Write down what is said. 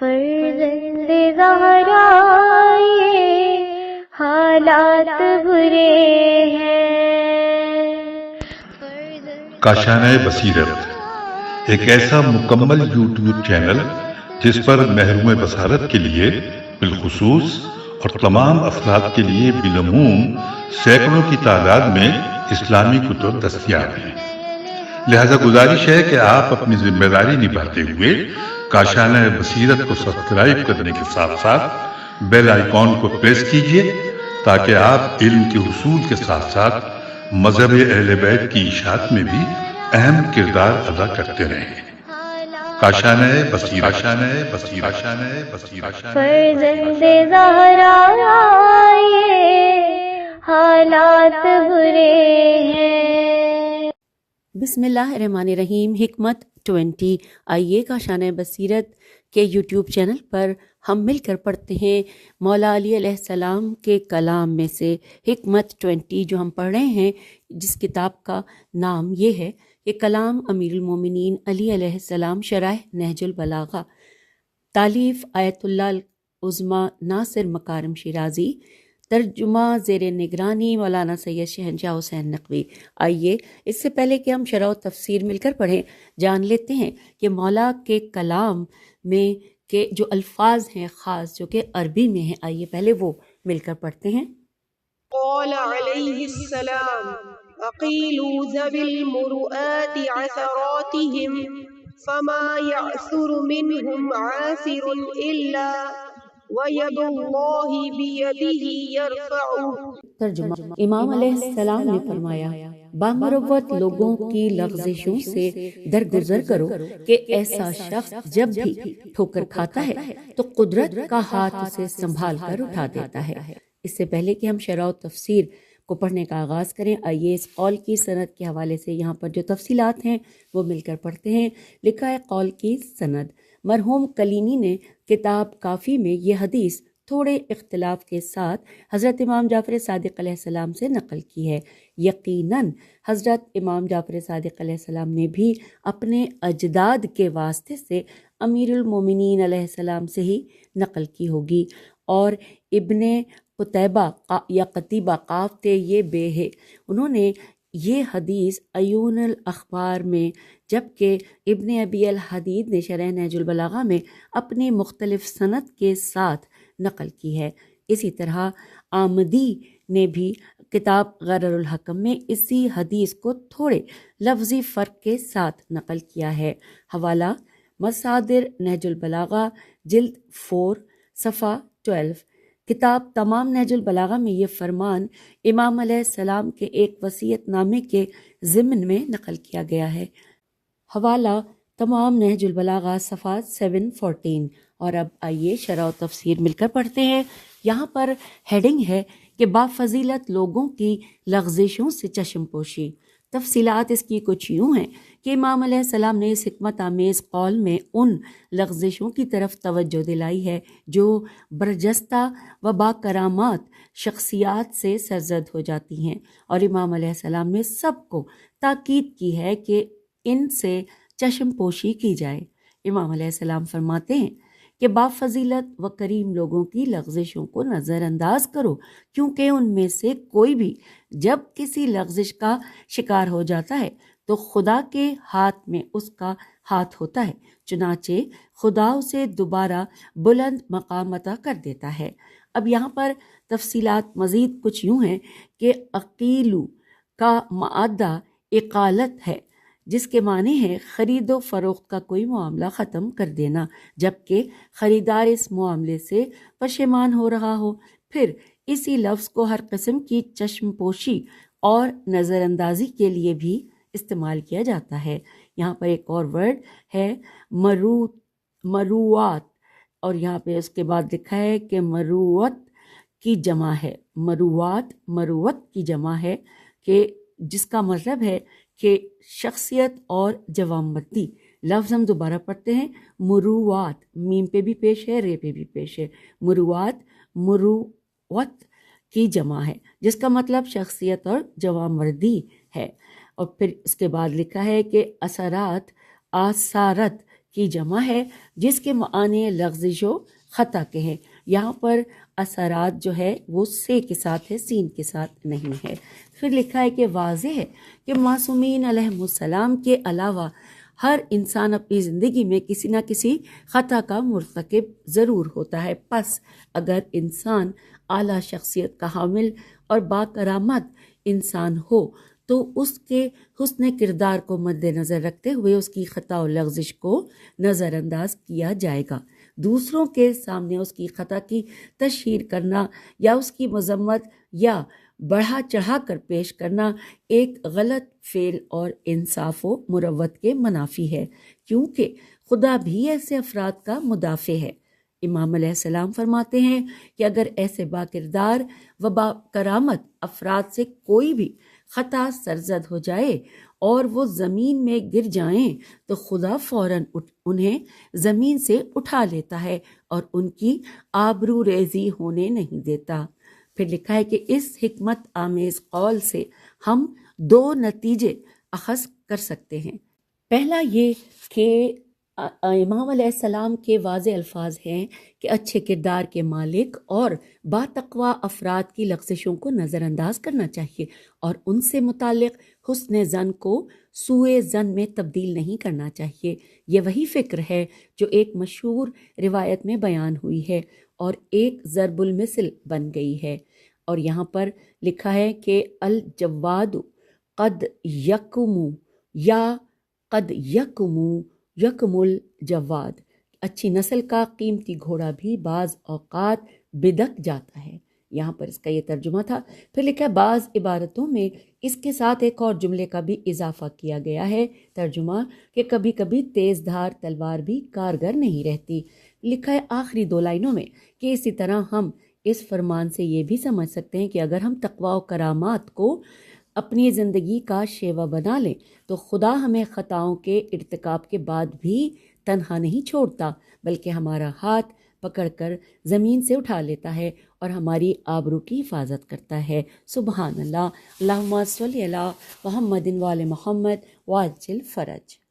فرزند زہرا یہ حالات برے ہیں. کاشانۂ بصیرت ایک ایسا مکمل یوٹیوب چینل جس پر محروم بصارت کے لیے بالخصوص اور تمام افراد کے لیے بالعموم سینکڑوں کی تعداد میں اسلامی کتب دستیاب ہیں. لہذا گزارش ہے کہ آپ اپنی ذمہ داری نبھاتے ہوئے کاشانۂ بصیرت کو سبسکرائب کرنے کے ساتھ ساتھ بیل آئیکن کو پریس کیجیے تاکہ آپ علم کے حصول کے ساتھ ساتھ مذہب اہل بیت کی اشاعت میں بھی اہم کردار ادا کرتے رہیں. کاشانۂ بصیرت. فرزند زہرا یہ حالات برے ہیں. بسم اللہ الرحمن الرحیم. حکمت 20. آئیے کاشانۂ بصیرت کے یوٹیوب چینل پر ہم مل کر پڑھتے ہیں مولا علی علیہ السلام کے کلام میں سے حکمت 20 جو ہم پڑھ رہے ہیں، جس کتاب کا نام یہ ہے کہ کلام امیر المومنین علی علیہ السلام شرح نہج البلاغہ، تالیف آیت اللہ العظمی ناصر مکارم شیرازی، ترجمہ زیر نگرانی مولانا سید شہنشاہ حسین نقوی. آئیے اس سے پہلے کہ ہم شرح و تفسیر مل کر پڑھیں، جان لیتے ہیں کہ مولا کے کلام میں کے جو الفاظ ہیں خاص جو کہ عربی میں ہیں. آئیے پہلے وہ مل کر پڑھتے ہیں. قال علیہ السلام اقیلوا ذوی المروءات عثراتهم فما یعثر منهم عاثر الا وَيَدُ اللَّهِ بِيَدِهِ يَرْفَعُهُ. ترجمہ. امام علیہ السلام نے فرمایا بامروت لوگوں کی لغزشوں سے درگزر کرو کہ ایسا شخص جب بھی ٹھوکر کھاتا ہے تو قدرت کا ہاتھ اسے سنبھال کر اٹھا دیتا ہے. اس سے پہلے کہ ہم شرح و تفسیر کو پڑھنے کا آغاز کریں، آئیے اس قول کی سند کے حوالے سے یہاں پر جو تفصیلات ہیں وہ مل کر پڑھتے ہیں. لکھا ہے قول کی سند. مرحوم کلینی نے کتاب کافی میں یہ حدیث تھوڑے اختلاف کے ساتھ حضرت امام جعفر صادق علیہ السلام سے نقل کی ہے. یقیناً حضرت امام جعفر صادق علیہ السلام نے بھی اپنے اجداد کے واسطے سے امیر المومنین علیہ السلام سے ہی نقل کی ہوگی. اور ابن قتیبہ یا قتیبہ قاف تے یہ بے ہے، انہوں نے یہ حدیث عیون الاخبار میں، جبکہ ابن ابی الحدید نے شرح نہج البلاغہ میں اپنی مختلف سند کے ساتھ نقل کی ہے. اسی طرح آمدی نے بھی کتاب غرر الحکم میں اسی حدیث کو تھوڑے لفظی فرق کے ساتھ نقل کیا ہے. حوالہ مصادر نہج البلاغہ جلد 4 صفحہ 12. کتاب تمام نہج البلاغہ میں یہ فرمان امام علیہ السلام کے ایک وصیت نامے کے ضمن میں نقل کیا گیا ہے. حوالہ تمام نہج البلاغہ صفحہ 714. اور اب آئیے شرح و تفسیر مل کر پڑھتے ہیں. یہاں پر ہیڈنگ ہے کہ بافضیلت لوگوں کی لغزشوں سے چشم پوشی. تفصیلات اس کی کچھ یوں ہیں کہ امام علیہ السلام نے اس حکمت آمیز قول میں ان لغزشوں کی طرف توجہ دلائی ہے جو برجستہ و با کرامات شخصیات سے سرزد ہو جاتی ہیں، اور امام علیہ السلام نے سب کو تاکید کی ہے کہ ان سے چشم پوشی کی جائے. امام علیہ السلام فرماتے ہیں کہ بافضیلت و کریم لوگوں کی لغزشوں کو نظر انداز کرو، کیونکہ ان میں سے کوئی بھی جب کسی لغزش کا شکار ہو جاتا ہے تو خدا کے ہاتھ میں اس کا ہاتھ ہوتا ہے، چنانچہ خدا اسے دوبارہ بلند مقام عطا کر دیتا ہے. اب یہاں پر تفصیلات مزید کچھ یوں ہیں کہ عقیلو کا معدہ اقالت ہے، جس کے معنی ہے خرید و فروخت کا کوئی معاملہ ختم کر دینا، جبکہ خریدار اس معاملے سے پشیمان ہو رہا ہو. پھر اسی لفظ کو ہر قسم کی چشم پوشی اور نظر اندازی کے لیے بھی استعمال کیا جاتا ہے. یہاں پر ایک اور ورڈ ہے مروات، اور یہاں پہ اس کے بعد لکھا ہے کہ مروت کی جمع ہے. مروت کی جمع ہے کہ جس کا مطلب ہے کہ شخصیت اور جوانمردی. لفظ ہم دوبارہ پڑھتے ہیں. مروات میم پہ بھی پیش ہے، رے پہ بھی پیش ہے. مروت کی جمع ہے جس کا مطلب شخصیت اور جوانمردی ہے. اور پھر اس کے بعد لکھا ہے کہ آثارت کی جمع ہے جس کے معنی لغزش و خطا کے ہیں۔ یہاں پر اثرات جو ہے وہ سے کے ساتھ ہے، سین کے ساتھ نہیں ہے۔ پھر لکھا ہے کہ واضح ہے کہ معصومین علیہ السلام کے علاوہ ہر انسان اپنی زندگی میں کسی نہ کسی خطا کا مرتکب ضرور ہوتا ہے، پس اگر انسان اعلیٰ شخصیت کا حامل اور باکرامت انسان ہو تو اس کے حسن کردار کو مد نظر رکھتے ہوئے اس کی خطا و لغزش کو نظر انداز کیا جائے گا۔ دوسروں کے سامنے اس کی خطا کی تشہیر کرنا یا اس کی مذمت یا بڑھا چڑھا کر پیش کرنا ایک غلط فعل اور انصاف و مروت کے منافی ہے، کیونکہ خدا بھی ایسے افراد کا مدافع ہے۔ امام علیہ السلام فرماتے ہیں کہ اگر ایسے با کردار و با کرامت افراد سے کوئی بھی خطا سرزد ہو جائے اور وہ زمین میں گر جائیں تو خدا فوراً انہیں زمین سے اٹھا لیتا ہے اور ان کی آبرو ریزی ہونے نہیں دیتا۔ پھر لکھا ہے کہ اس حکمت آمیز قول سے ہم 2 نتیجے اخذ کر سکتے ہیں۔ پہلا یہ کہ امام علیہ السلام کے واضح الفاظ ہیں کہ اچھے کردار کے مالک اور باتقوا افراد کی لغزشوں کو نظر انداز کرنا چاہیے اور ان سے متعلق حسن ظن کو سوء ظن میں تبدیل نہیں کرنا چاہیے۔ یہ وہی فکر ہے جو ایک مشہور روایت میں بیان ہوئی ہے اور ایک ضرب المثل بن گئی ہے، اور یہاں پر لکھا ہے کہ الجواد قد یکمو یا قد یکمو یکم الجواد، اچھی نسل کا قیمتی گھوڑا بھی بعض اوقات بدک جاتا ہے۔ یہاں پر اس کا یہ ترجمہ تھا۔ پھر لکھا ہے بعض عبارتوں میں اس کے ساتھ ایک اور جملے کا بھی اضافہ کیا گیا ہے، ترجمہ کہ کبھی کبھی تیز دھار تلوار بھی کارگر نہیں رہتی۔ لکھا ہے آخری 2 لائنوں میں کہ اسی طرح ہم اس فرمان سے یہ بھی سمجھ سکتے ہیں کہ اگر ہم تقوی و کرامات کو اپنی زندگی کا شیوا بنا لیں تو خدا ہمیں خطاؤں کے ارتکاب کے بعد بھی تنہا نہیں چھوڑتا، بلکہ ہمارا ہاتھ پکڑ کر زمین سے اٹھا لیتا ہے اور ہماری آبرو کی حفاظت کرتا ہے۔ سبحان اللہ، اللہم صلی علی محمد و آل محمد وعجل فرج۔